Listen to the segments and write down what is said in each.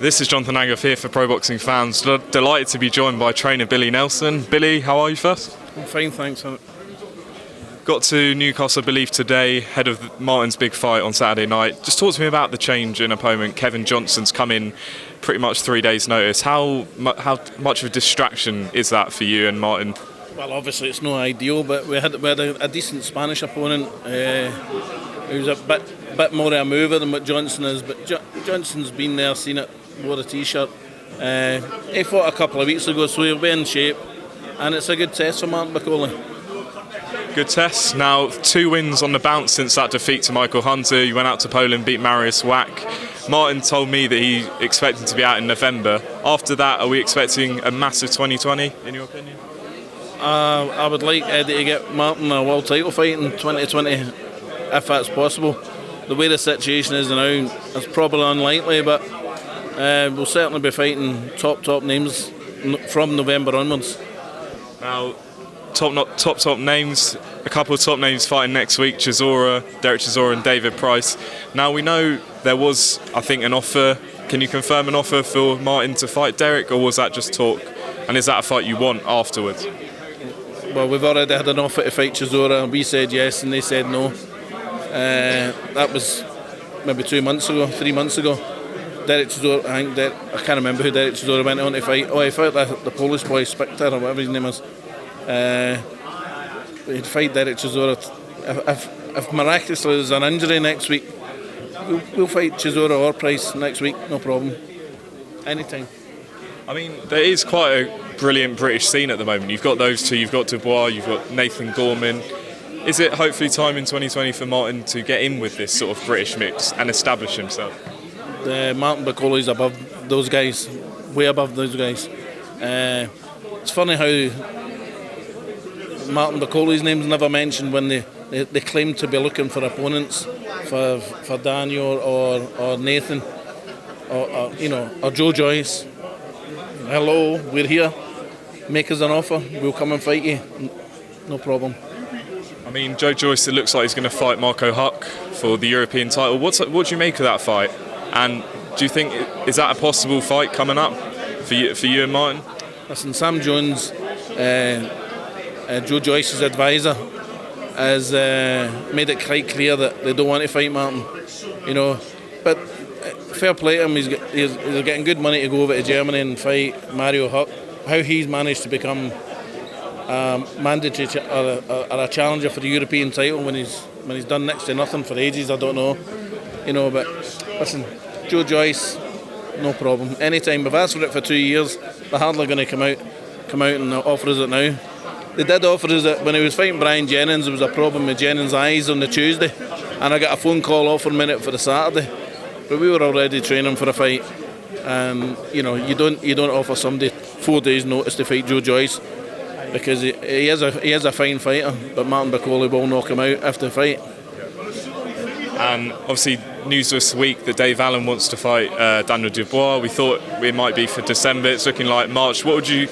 This is Jonathan Agoff here for Pro Boxing Fans. Delighted to be joined by trainer Billy Nelson. Billy, how are you first? I'm fine, thanks. Got to Newcastle, I believe, today, ahead of Martin's big fight on Saturday night. Just talk to me about the change in opponent. Kevin Johnson's come in pretty much 3 days' notice. How much of a distraction is that for you and Martin? Well, obviously it's no ideal, but we had a decent Spanish opponent. He was a bit more of a mover than what Johnson is, but Johnson's been there, seen it, wore a t-shirt. He fought a couple of weeks ago, so he'll be in shape, and it's a good test for Martin Bakole. Good test. Now, 2 wins on the bounce since that defeat to Michael Hunter. You went out to Poland, beat Mariusz Wach. Martin told me that he expected to be out in November. After that, are we expecting a massive 2020, in your opinion? I would like Eddie to get Martin a world title fight in 2020, if that's possible. The way the situation is now, it's probably unlikely, but we'll certainly be fighting top names from November onwards. Now, top names, a couple of top names fighting next week, Derek Chisora and David Price. Now, we know there was, I think, an offer. Can you confirm an offer for Martin to fight Derek, or was that just talk? And is that a fight you want afterwards? Well, we've already had an offer to fight Chisora. We said yes and they said no. That was maybe 3 months ago. Derek Chisora, I can't remember who Derek Chisora went on to fight. Oh, he fought the Polish boy, Spector, or whatever his name is. He'd fight Derek Chisora. If miraculously there's an injury next week, we'll fight Chisora or Price next week, no problem. Anytime. I mean, there is quite a brilliant British scene at the moment. You've got those two, you've got Dubois, you've got Nathan Gorman. Is it hopefully time in 2020 for Martin to get in with this sort of British mix and establish himself? Martin Bakole is above those guys, way above those guys. It's funny how Martin Bakole's name's never mentioned when they claim to be looking for opponents for Daniel or Nathan or Joe Joyce. Hello, we're here. Make us an offer. We'll come and fight you. No problem. I mean, Joe Joyce, it looks like he's going to fight Huck for the European title. What do you make of that fight? And do you think, is that a possible fight coming up for you and Martin? Listen, Sam Jones, Joe Joyce's advisor, has made it quite clear that they don't want to fight Martin. But fair play to him. He's getting good money to go over to Germany and fight Mariusz Huck. How he's managed to become mandatory or a challenger for the European title when he's done next to nothing for ages, I don't know. But listen, Joe Joyce, no problem. Anytime. We've asked for it for 2 years. They're hardly going to come out and offer us it now. They did offer us it when he was fighting Brian Jennings. There was a problem with Jennings' eyes on the Tuesday, and I got a phone call offering me it for the Saturday. But we were already training for a fight, and you don't offer somebody 4 days' notice to fight Joe Joyce because he is a fine fighter. But Martin Bakole will knock him out after the fight. And obviously, news this week that Dave Allen wants to fight Daniel Dubois. We thought it might be for December. It's looking like March. How would you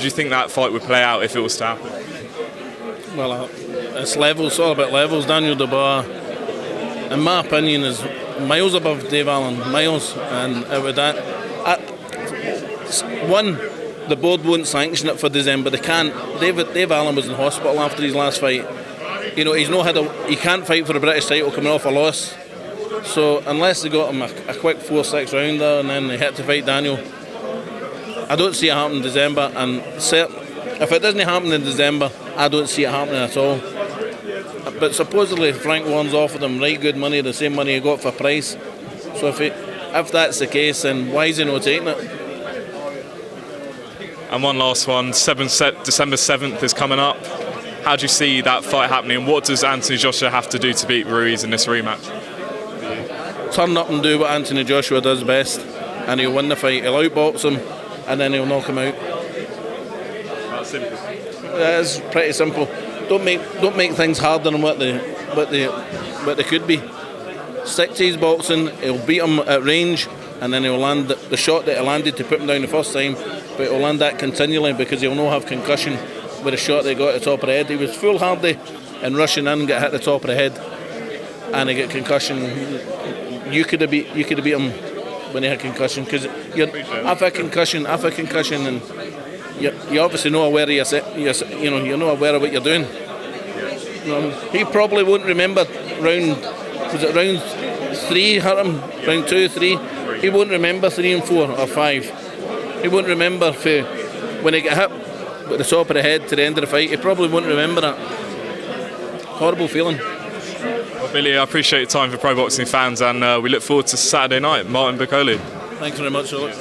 think that fight would play out if it was to happen? Well, it's levels. It's all about levels. Daniel Dubois, in my opinion, is miles above Dave Allen, miles. And with that, the board won't sanction it for December. They can't. Dave Allen was in hospital after his last fight. He can't fight for the British title coming off a loss. So unless they got him a quick 4-6 rounder and then they had to fight Daniel, I don't see it happening in December. And if it doesn't happen in December, I don't see it happening at all. But supposedly Frank Warren's offered him right good money, the same money he got for Price. So if that's the case, then why is he not taking it? And one last one, December 7th is coming up. How do you see that fight happening? What does Anthony Joshua have to do to beat Ruiz in this rematch? Turn up and do what Anthony Joshua does best, and he'll win the fight. He'll outbox him, and then he'll knock him out. That's simple. That's pretty simple. Don't make things harder than what they could be. Stick to his boxing. He'll beat him at range, and then he'll land the shot that he landed to put him down the first time. But he'll land that continually because he'll not have concussion with a shot that he got at the top of the head. He was foolhardy and rushing in, get hit at the top of the head, and he get concussion. You could have beat him when he had concussion, because after a concussion, and you obviously know aware of you're not aware of what you're doing. He probably won't remember round 3 hurt him, round 2, 3. He won't remember 3 and 4 or 5. He won't remember when he got hit with the top of the head to the end of the fight. He probably won't remember that. Horrible feeling. Well, Billy, I appreciate your time for pro boxing fans, and we look forward to Saturday night. Martin Bakole. Thanks very much, Alex.